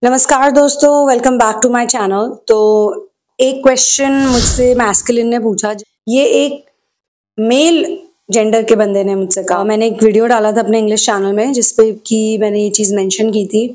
नमस्कार दोस्तों, welcome back to my channel. तो एक क्वेश्चन मुझसे मैस्कुलिन ने पूछा। ये एक मेल जेंडर के बंदे ने मुझसे कहा। मैंने एक वीडियो डाला था अपने इंग्लिश चैनल में जिसपे कि मैंने ये चीज़ मेंशन की थी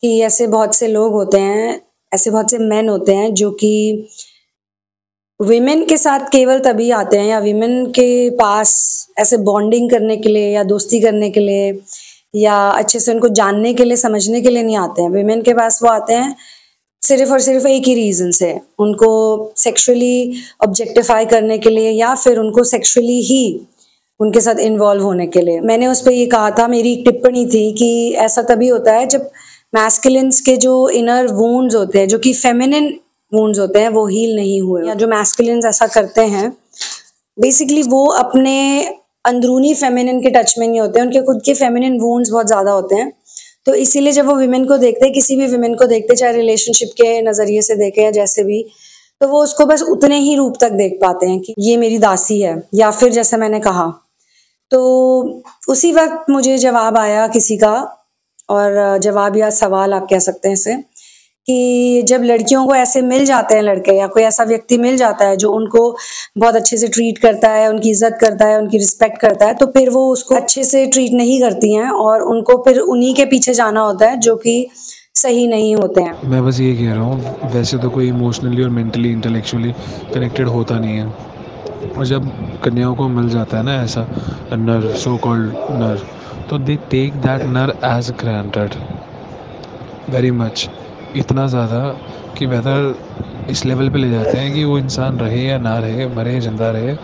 कि ऐसे बहुत से लोग होते हैं, ऐसे बहुत से मेन होते हैं जो कि विमेन के साथ केवल तभी आते हैं या विमेन के पास ऐसे बॉन्डिंग करने के लिए या दोस्ती करने के लिए या अच्छे से उनको जानने के लिए, समझने के लिए नहीं आते हैं। विमेन के पास वो आते हैं सिर्फ और सिर्फ एक ही रीज़न से, उनको सेक्सुअली ऑब्जेक्टिफाई करने के लिए या फिर उनको सेक्सुअली ही उनके साथ इन्वॉल्व होने के लिए। मैंने उस पर ये कहा था, मेरी एक टिप्पणी थी कि ऐसा तभी होता है जब मैस्कुलिन्स के जो इनर वुंड्स होते हैं, जो कि फेमिनिन वुंड्स होते हैं, वो हील नहीं हुए। या जो मैस्कुलिन्स ऐसा करते हैं बेसिकली वो अपने अंदरूनी फेमिनिन के टच में नहीं होते हैं, उनके खुद के फेमिनिन वुंड्स बहुत ज़्यादा होते हैं। तो इसीलिए जब वो विमेन को देखते हैं, किसी भी विमेन को देखते, चाहे रिलेशनशिप के नज़रिए से देखें या जैसे भी, तो वो उसको बस उतने ही रूप तक देख पाते हैं कि ये मेरी दासी है, या फिर जैसे मैंने कहा। तो उसी वक्त मुझे जवाब आया किसी का, और जवाब या सवाल आप कह सकते हैं इसे, कि जब लड़कियों को ऐसे मिल जाते हैं लड़के या कोई ऐसा व्यक्ति मिल जाता है जो उनको बहुत अच्छे से ट्रीट करता है, उनकी इज्जत करता है, उनकी रिस्पेक्ट करता है, तो फिर वो उसको अच्छे से ट्रीट नहीं करती हैं और उनको फिर उन्हीं के पीछे जाना होता है जो कि सही नहीं होते हैं। मैं बस ये कह रहा हूँ, वैसे तो कोई इमोशनली और मेंटली इंटेलेक्चुअली कनेक्टेड होता नहीं है, और जब कन्याओं को मिल जाता है ना ऐसा नर, सो कॉल्ड नर, तो दे टेक दैट नर एज ग्रांटेड वेरी मच, इतना ज़्यादा कि बेहतर इस लेवल पे ले जाते हैं कि वो इंसान रहे या ना रहे, मरे जिंदा रहे,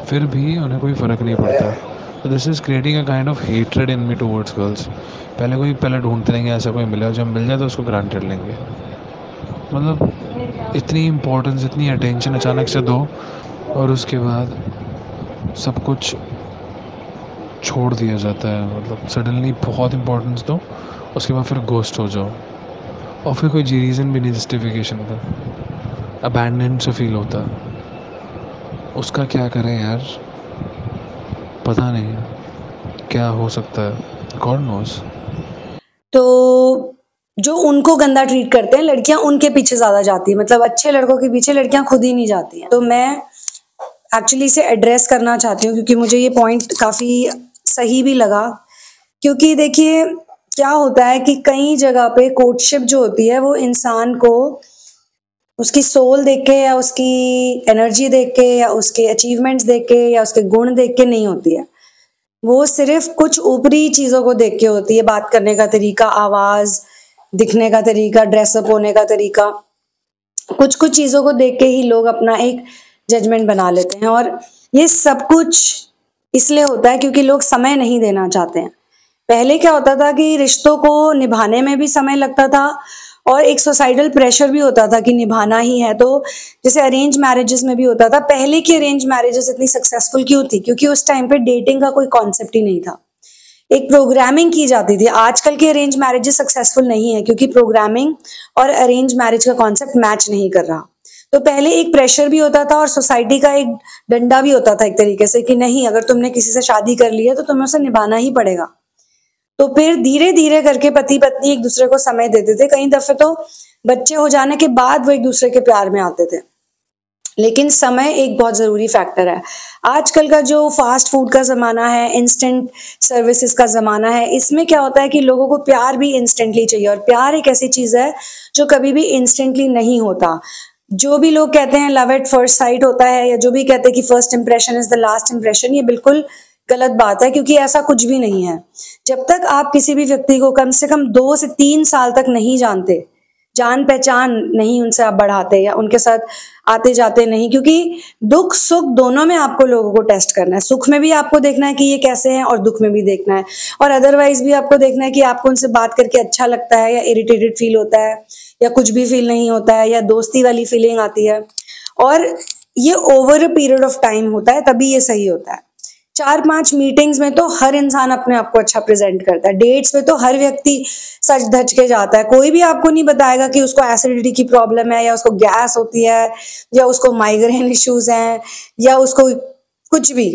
फिर भी उन्हें कोई फ़र्क नहीं पड़ता। तो this is creating a kind of hatred in me towards girls. पहले ढूंढते रहेंगे ऐसा कोई मिले, जब मिल जाए तो उसको ग्रांटेड लेंगे। मतलब इतनी इम्पोर्टेंस, इतनी अटेंशन अचानक से दो और उसके बाद सब कुछ छोड़ दिया जाता है। मतलब सडनली बहुत इम्पोर्टेंस दो, उसके बाद फिर घोस्ट हो जाओ, और फिर कोई रीज़न भी नहीं जस्टिफिकेशन का, अबैंडन से फील होता। उसका क्या करें यार, पता नहीं क्या हो सकता है, गॉड नोज। तो जो उनको गंदा ट्रीट करते हैं लड़कियां, उनके पीछे ज़्यादा जाती है। मतलब अच्छे लड़कों के पीछे लड़कियां खुद ही नहीं जाती हैं। तो मैं एक्चुअली इसे एड्रेस करना चाहती हूँ क्योंकि मुझे ये पॉइंट काफ़ी सही भी लगा। क्योंकि देखिए क्या होता है कि कई जगह पे कोर्टशिप जो होती है वो इंसान को उसकी सोल देख के या उसकी एनर्जी देख के या उसके अचीवमेंट्स देख के या उसके गुण देख के नहीं होती है। वो सिर्फ कुछ ऊपरी चीज़ों को देख के होती है, बात करने का तरीका, आवाज़, दिखने का तरीका, ड्रेसअप होने का तरीका, कुछ कुछ चीज़ों को देख के ही लोग अपना एक जजमेंट बना लेते हैं। और ये सब कुछ इसलिए होता है क्योंकि लोग समय नहीं देना चाहते हैं। पहले क्या होता था कि रिश्तों को निभाने में भी समय लगता था और एक सोसाइटल प्रेशर भी होता था कि निभाना ही है। तो जैसे अरेंज मैरिजेस में भी होता था। पहले की अरेंज मैरिजेस इतनी सक्सेसफुल क्यों थी? क्योंकि उस टाइम पे डेटिंग का कोई कॉन्सेप्ट ही नहीं था, एक प्रोग्रामिंग की जाती थी। आजकल के अरेंज मैरिजेस सक्सेसफुल नहीं है क्योंकि प्रोग्रामिंग और अरेंज मैरिज का कॉन्सेप्ट मैच नहीं कर रहा। तो पहले एक प्रेशर भी होता था और सोसाइटी का एक डंडा भी होता था एक तरीके से कि नहीं, अगर तुमने किसी से शादी कर ली है तो तुम्हें उसे निभाना ही पड़ेगा। तो फिर धीरे धीरे करके पति पत्नी एक दूसरे को समय देते थे। कई दफे तो बच्चे हो जाने के बाद वो एक दूसरे के प्यार में आते थे। लेकिन समय एक बहुत ज़रूरी फैक्टर है। आजकल का जो फास्ट फूड का ज़माना है, इंस्टेंट सर्विसेज का ज़माना है, इसमें क्या होता है कि लोगों को प्यार भी इंस्टेंटली चाहिए। और प्यार एक ऐसी चीज़ है जो कभी भी इंस्टेंटली नहीं होता। जो भी लोग कहते हैं लव एट फर्स्ट साइट होता है, या जो भी कहते हैं कि first impression is the last impression, ये बिल्कुल गलत बात है क्योंकि ऐसा कुछ भी नहीं है। जब तक आप किसी भी व्यक्ति को कम से कम 2 से 3 साल तक नहीं जानते, जान पहचान नहीं उनसे आप बढ़ाते या उनके साथ आते जाते नहीं, क्योंकि दुख सुख दोनों में आपको लोगों को टेस्ट करना है। सुख में भी आपको देखना है कि ये कैसे हैं और दुख में भी देखना है, और अदरवाइज भी आपको देखना है कि आपको उनसे बात करके अच्छा लगता है या इरिटेटेड फील होता है या कुछ भी फील नहीं होता है या दोस्ती वाली फीलिंग आती है। और ये over a period of time होता है, तभी ये सही होता है। 4-5 मीटिंग्स में तो हर इंसान अपने आप को अच्छा प्रेजेंट करता है। डेट्स में तो हर व्यक्ति सच धज के जाता है। कोई भी आपको नहीं बताएगा कि उसको एसिडिटी की प्रॉब्लम है या उसको गैस होती है या उसको माइग्रेन इश्यूज हैं या उसको कुछ भी।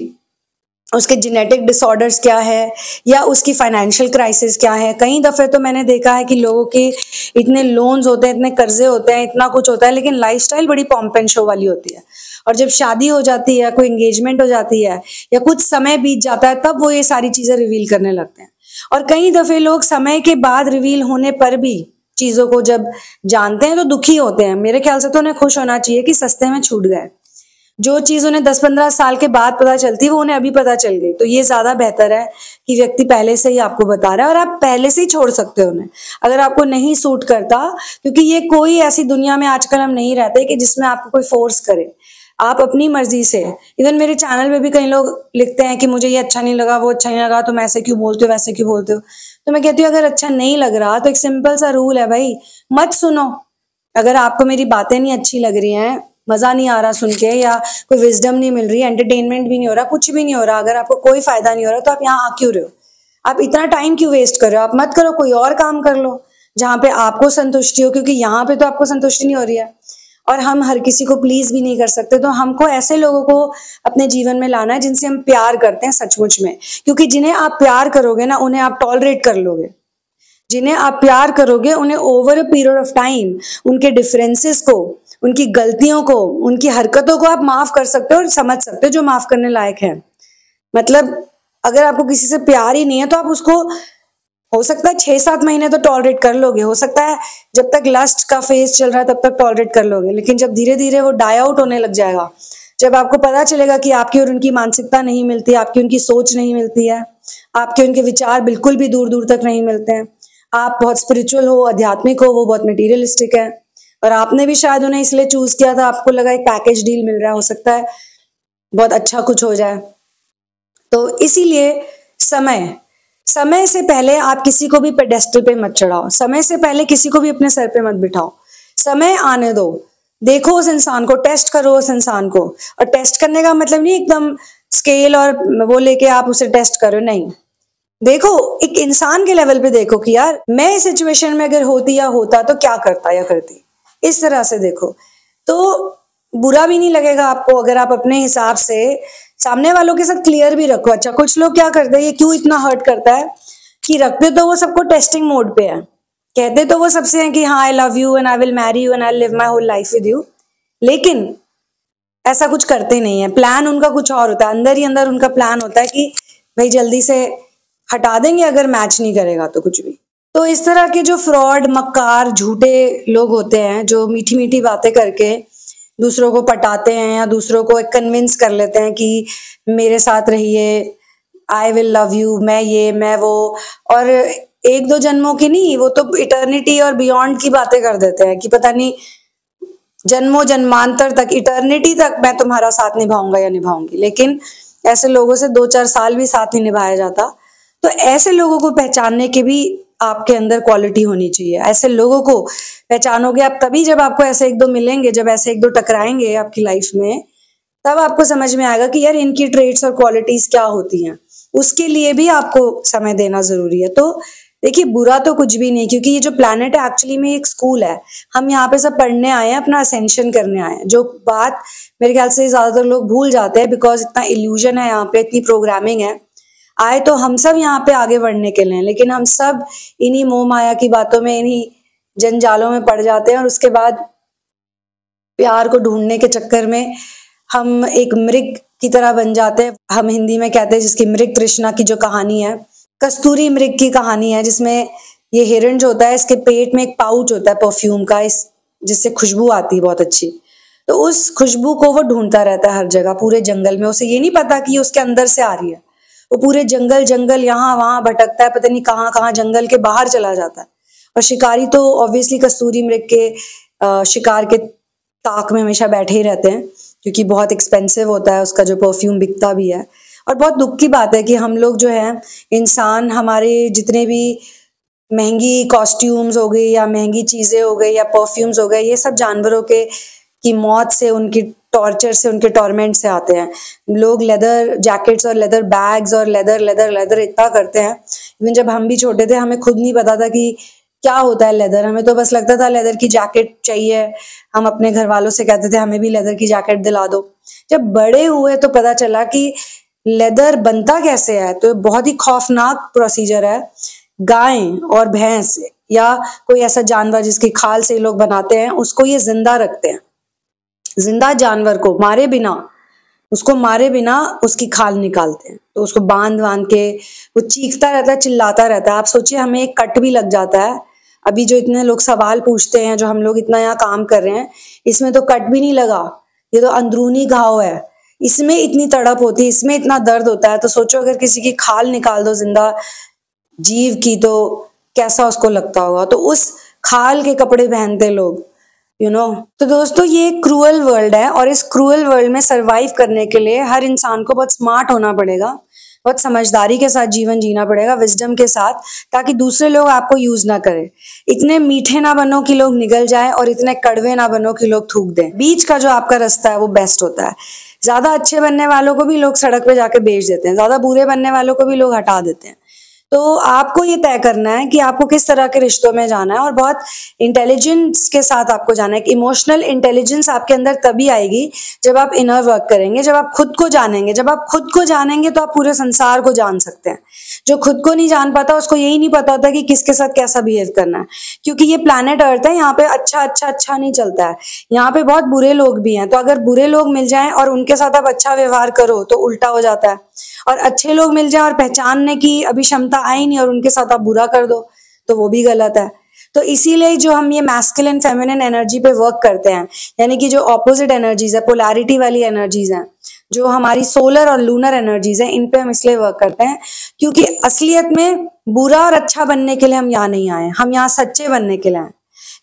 उसके जेनेटिक डिसऑर्डर्स क्या है, या उसकी फाइनेंशियल क्राइसिस क्या है। कई दफे तो मैंने देखा है कि लोगों के इतने लोन्स होते हैं, इतने कर्जे होते हैं, इतना कुछ होता है, लेकिन लाइफस्टाइल बड़ी पॉम्प एंड शो वाली होती है। और जब शादी हो जाती है, कोई एंगेजमेंट हो जाती है, या कुछ समय बीत जाता है, तब वो ये सारी चीजें रिवील करने लगते हैं। और कई दफे लोग समय के बाद रिवील होने पर भी चीजों को जब जानते हैं तो दुखी होते हैं। मेरे ख्याल से तो उन्हें खुश होना चाहिए कि सस्ते में छूट गए। जो चीज उन्हें 10-15 साल के बाद पता चलती है, वो उन्हें अभी पता चल गई। तो ये ज्यादा बेहतर है कि व्यक्ति पहले से ही आपको बता रहा है, और आप पहले से ही छोड़ सकते हो उन्हें अगर आपको नहीं सूट करता। क्योंकि ये कोई ऐसी दुनिया में आजकल हम नहीं रहते कि जिसमें आपको कोई फोर्स करे। आप अपनी मर्जी से, इवन मेरे चैनल पे भी कई लोग लिखते हैं कि मुझे ये अच्छा नहीं लगा, वो अच्छा नहीं लगा, तुम ऐसे क्यों बोलते हो, वैसे क्यों बोलते हो। तो मैं कहती हूँ अगर अच्छा नहीं लग रहा तो एक सिंपल सा रूल है भाई, मत सुनो। अगर आपको मेरी बातें नहीं अच्छी लग रही हैं, मजा नहीं आ रहा सुन के, या कोई विजडम नहीं मिल रही, एंटरटेनमेंट भी नहीं हो रहा, कुछ भी नहीं हो रहा, अगर आपको कोई फायदा नहीं हो रहा, तो आप यहाँ आ क्यों रहे हो? आप इतना टाइम क्यों वेस्ट कर रहे हो? आप मत करो, कोई और काम कर लो जहाँ पे आपको संतुष्टि हो, क्योंकि यहाँ पे तो आपको संतुष्टि नहीं हो रही है। और हम हर किसी को प्लीज भी नहीं कर सकते, तो हमको ऐसे लोगों को अपने जीवन में लाना है जिनसे हम प्यार करते हैं सचमुच में। क्योंकि जिन्हें आप प्यार करोगे ना, उन्हें आप टॉलरेट कर लोगे। जिन्हें आप प्यार करोगे उन्हें over a period of time उनके डिफरेंसेस को, उनकी गलतियों को, उनकी हरकतों को आप माफ कर सकते हो और समझ सकते हो, जो माफ करने लायक है। मतलब अगर आपको किसी से प्यार ही नहीं है तो आप उसको, हो सकता है 6-7 महीने तो टॉलरेट कर लोगे, हो सकता है जब तक लस्ट का फेज चल रहा है तब तक टॉलरेट कर लोगे, लेकिन जब धीरे धीरे वो डाई आउट होने लग जाएगा, जब आपको पता चलेगा कि आपकी और उनकी मानसिकता नहीं मिलती, आपकी उनकी सोच नहीं मिलती है, आपके उनके विचार बिल्कुल भी दूर दूर तक नहीं मिलते हैं, आप बहुत स्पिरिचुअल हो, आध्यात्मिक हो, वो बहुत मटेरियलिस्टिक है, और आपने भी शायद उन्हें इसलिए चूज किया था, आपको लगा एक पैकेज डील मिल रहा है, हो सकता है बहुत अच्छा कुछ हो जाए। तो इसीलिए समय समय से पहले आप किसी को भी पेडेस्टल पे मत चढ़ाओ, समय से पहले किसी को भी अपने सर पे मत बिठाओ। समय आने दो, देखो उस इंसान को, टेस्ट करो उस इंसान को। और टेस्ट करने का मतलब नहीं एकदम स्केल और वो लेके आप उसे टेस्ट करो, नहीं। देखो एक इंसान के लेवल पे देखो कि यार मैं इस सिचुएशन में अगर होती या होता तो क्या करता या करती, इस तरह से देखो। तो बुरा भी नहीं लगेगा आपको अगर आप अपने हिसाब से सामने वालों के साथ क्लियर भी रखो। अच्छा, कुछ लोग क्या करते हैं, ये क्यों इतना हर्ट करता है कि रखते तो वो सबको टेस्टिंग मोड पे है, कहते तो वो सबसे हैं कि हाँ I love you and I will marry you and I live my whole life with you, लेकिन ऐसा कुछ करते नहीं है। प्लान उनका कुछ और होता है, अंदर ही अंदर उनका प्लान होता है कि भाई जल्दी से हटा देंगे अगर मैच नहीं करेगा तो कुछ भी। तो इस तरह के जो फ्रॉड, मक्कार, झूठे लोग होते हैं जो मीठी मीठी बातें करके दूसरों को पटाते हैं या दूसरों को कन्विंस कर लेते हैं कि मेरे साथ रहिए, आई विल लव यू, मैं ये मैं वो, और 1-2 जन्मों की नहीं, वो तो इटर्निटी और बियॉन्ड की बातें कर देते हैं कि पता नहीं जन्मों जन्मांतर तक, इटर्निटी तक मैं तुम्हारा साथ निभाऊंगा या निभाऊंगी। लेकिन ऐसे लोगों से 2-4 साल भी साथ नहीं निभाया जाता। तो ऐसे लोगों को पहचानने की भी आपके अंदर क्वालिटी होनी चाहिए। ऐसे लोगों को पहचानोगे आप तभी जब आपको ऐसे 1-2 मिलेंगे, जब ऐसे 1-2 टकराएंगे आपकी लाइफ में, तब आपको समझ में आएगा कि यार इनकी ट्रेड्स और क्वालिटीज क्या होती हैं। उसके लिए भी आपको समय देना जरूरी है। तो देखिए बुरा तो कुछ भी नहीं, क्योंकि ये जो प्लैनेट है एक्चुअली में एक स्कूल है। हम यहाँ पे सब पढ़ने आए हैं, अपना असेंशन करने आए हैं। जो बात मेरे ख्याल से ज्यादातर लोग भूल जाते हैं, बिकॉज इतना इल्यूजन है यहाँ पे, इतनी प्रोग्रामिंग है। आए तो हम सब यहाँ पे आगे बढ़ने के लिए, लेकिन हम सब इन्हीं मोह माया की बातों में, इन्हीं जंजालों में पड़ जाते हैं, और उसके बाद प्यार को ढूंढने के चक्कर में हम एक मृग की तरह बन जाते हैं। हम हिंदी में कहते हैं जिसकी मृग तृष्णा की जो कहानी है, कस्तूरी मृग की कहानी है, जिसमें ये हिरण जो होता है इसके पेट में एक पाउच होता है परफ्यूम का, इस जिससे खुशबू आती है बहुत अच्छी। तो उस खुशबू को वो ढूंढता रहता है हर जगह, पूरे जंगल में। उसे ये नहीं पता कि ये उसके अंदर से आ रही है। वो पूरे जंगल जंगल यहाँ वहां भटकता है, पता नहीं कहाँ कहाँ जंगल के बाहर चला जाता है। और शिकारी तो ऑब्वियसली कस्तूरी मृग के शिकार के ताक में हमेशा बैठे ही रहते हैं, क्योंकि बहुत एक्सपेंसिव होता है उसका जो परफ्यूम, बिकता भी है। और बहुत दुख की बात है कि हम लोग जो है इंसान, हमारे जितने भी महंगी कॉस्ट्यूम्स हो गई या महंगी चीजें हो गई या परफ्यूम्स हो गए, ये सब जानवरों के की मौत से, उनकी टॉर्चर से, उनके टॉर्मेंट से आते हैं। लोग लेदर जैकेट्स और लेदर बैग्स और लेदर लेदर लेदर इतना करते हैं। इवन जब हम भी छोटे थे हमें खुद नहीं पता था कि क्या होता है लेदर, हमें तो बस लगता था लेदर की जैकेट चाहिए। हम अपने घर वालों से कहते थे हमें भी लेदर की जैकेट दिला दो। जब बड़े हुए तो पता चला कि लेदर बनता कैसे है, तो बहुत ही खौफनाक प्रोसीजर है। गाय और भैंस या कोई ऐसा जानवर जिसकी खाल से लोग बनाते हैं, उसको ये जिंदा रखते हैं। जिंदा जानवर को मारे बिना, उसको मारे बिना उसकी खाल निकालते हैं। तो उसको बांध बांध के वो चीखता रहता है, चिल्लाता रहता है। आप सोचिए हमें एक कट भी लग जाता है। अभी जो इतने लोग सवाल पूछते हैं, जो हम लोग इतना यहाँ काम कर रहे हैं, इसमें तो कट भी नहीं लगा, ये तो अंदरूनी घाव है। इसमें इतनी तड़प होती है, इसमें इतना दर्द होता है। तो सोचो अगर किसी की खाल निकाल दो जिंदा जीव की, तो कैसा उसको लगता होगा। तो उस खाल के कपड़े पहनते लोग, तो दोस्तों ये एक क्रूअल वर्ल्ड है, और इस क्रूअल वर्ल्ड में सरवाइव करने के लिए हर इंसान को बहुत स्मार्ट होना पड़ेगा, बहुत समझदारी के साथ जीवन जीना पड़ेगा, विजडम के साथ, ताकि दूसरे लोग आपको यूज ना करें। इतने मीठे ना बनो कि लोग निगल जाए, और इतने कड़वे ना बनो कि लोग थूक दें। बीच का जो आपका रास्ता है वो बेस्ट होता है। ज्यादा अच्छे बनने वालों को भी लोग सड़क पे जाके बेच देते हैं, ज्यादा बुरे बनने वालों को भी लोग हटा देते हैं। तो आपको ये तय करना है कि आपको किस तरह के रिश्तों में जाना है, और बहुत इंटेलिजेंस के साथ आपको जाना है। इमोशनल इंटेलिजेंस आपके अंदर तभी आएगी जब आप इनर वर्क करेंगे, जब आप खुद को जानेंगे। जब आप खुद को जानेंगे तो आप पूरे संसार को जान सकते हैं। जो खुद को नहीं जान पाता, उसको यही नहीं पता होता कि किसके साथ कैसा बिहेव करना है, क्योंकि ये प्लैनेट अर्थ है, यहाँ पे अच्छा नहीं चलता है। यहाँ पे बहुत बुरे लोग भी हैं, तो अगर बुरे लोग मिल जाएं और उनके साथ आप अच्छा व्यवहार करो तो उल्टा हो जाता है, और अच्छे लोग मिल जाए और पहचानने की अभी क्षमता आई नहीं और उनके साथ आप बुरा कर दो तो वो भी गलत है। तो इसीलिए जो हम ये मैस्कुलिन फेमिनिन एनर्जी पे वर्क करते हैं, यानी कि जो ऑपोजिट एनर्जीज है, पोलैरिटी वाली एनर्जीज हैं, जो हमारी सोलर और लूनर एनर्जीज हैं, इन पे हम इसलिए वर्क करते हैं क्योंकि असलियत में बुरा और अच्छा बनने के लिए हम यहाँ नहीं आए, हम यहाँ सच्चे बनने के लिए आए।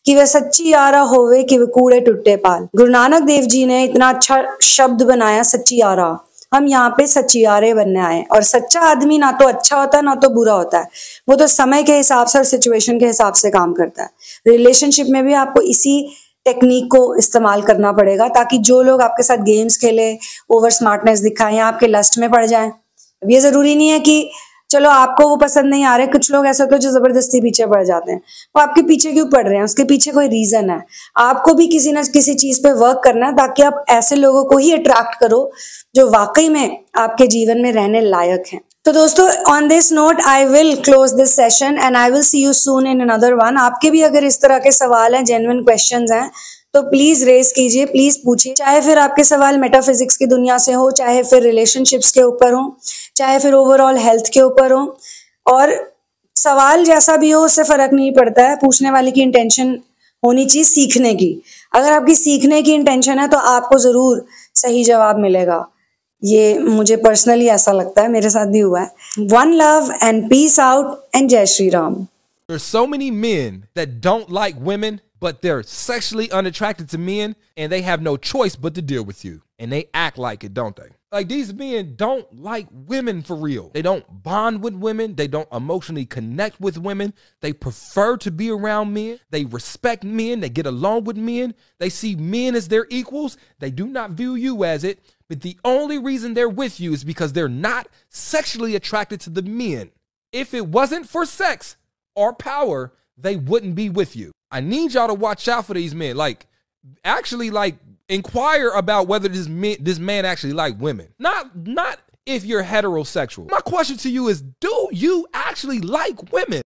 कि वे सच्ची यारा होवे कि वे कूड़े टुट्टे पाल। गुरु नानक देव जी ने इतना अच्छा शब्द बनाया, सच्ची यारा। हम यहाँ पे सच्चियारे बनने आए, और सच्चा आदमी ना तो अच्छा होता है ना तो बुरा होता है, वो तो समय के हिसाब से और सिचुएशन के हिसाब से काम करता है। रिलेशनशिप में भी आपको इसी टेक्निक को इस्तेमाल करना पड़ेगा, ताकि जो लोग आपके साथ गेम्स खेले, ओवर स्मार्टनेस दिखाएं या आपके लस्ट में पड़ जाएं। अब ये जरूरी नहीं है कि चलो आपको वो पसंद नहीं आ रहे, कुछ लोग ऐसे होते हैं जो जबरदस्ती पीछे पड़ जाते हैं। वो आपके पीछे क्यों पड़ रहे हैं, उसके पीछे कोई रीजन है। आपको भी किसी न किसी चीज पे वर्क करना है, ताकि आप ऐसे लोगों को ही अट्रैक्ट करो जो वाकई में आपके जीवन में रहने लायक हैं। तो दोस्तों, on this note I will close this session and I will see you soon in another one. आपके भी अगर इस तरह के सवाल हैं, जेन्युइन क्वेश्चंस हैं, तो प्लीज रेज कीजिए, प्लीज पूछिए। चाहे फिर आपके सवाल मेटाफिजिक्स की दुनिया से हो, चाहे फिर रिलेशनशिप्स के ऊपर हो, चाहे फिर ओवरऑल हेल्थ के ऊपर हो, और सवाल जैसा भी हो उससे फर्क नहीं पड़ता है। पूछने वाले की इंटेंशन होनी चाहिए सीखने की। अगर आपकी सीखने की इंटेंशन है तो आपको जरूर सही जवाब मिलेगा। ये मुझे पर्सनली ऐसा लगता है, मेरे साथ भी हुआ है। One love and peace out and जय Shri Ram. There's so many men that don't like women, but they're sexually unattracted to men, and they have no choice but to deal with you. And they act like it, don't they? Like, these men don't like women for real. They don't bond with women. They don't emotionally connect with women. They prefer to be around men. They respect men. They get along with men. They see men as their equals. They do not view you as it. But the only reason they're with you is because they're not sexually attracted to the men. If it wasn't for sex or power, they wouldn't be with you. I need y'all to watch out for these men. Like, actually, like, inquire about whether this man actually like women. Not if you're heterosexual. My question to you is, do you actually like women?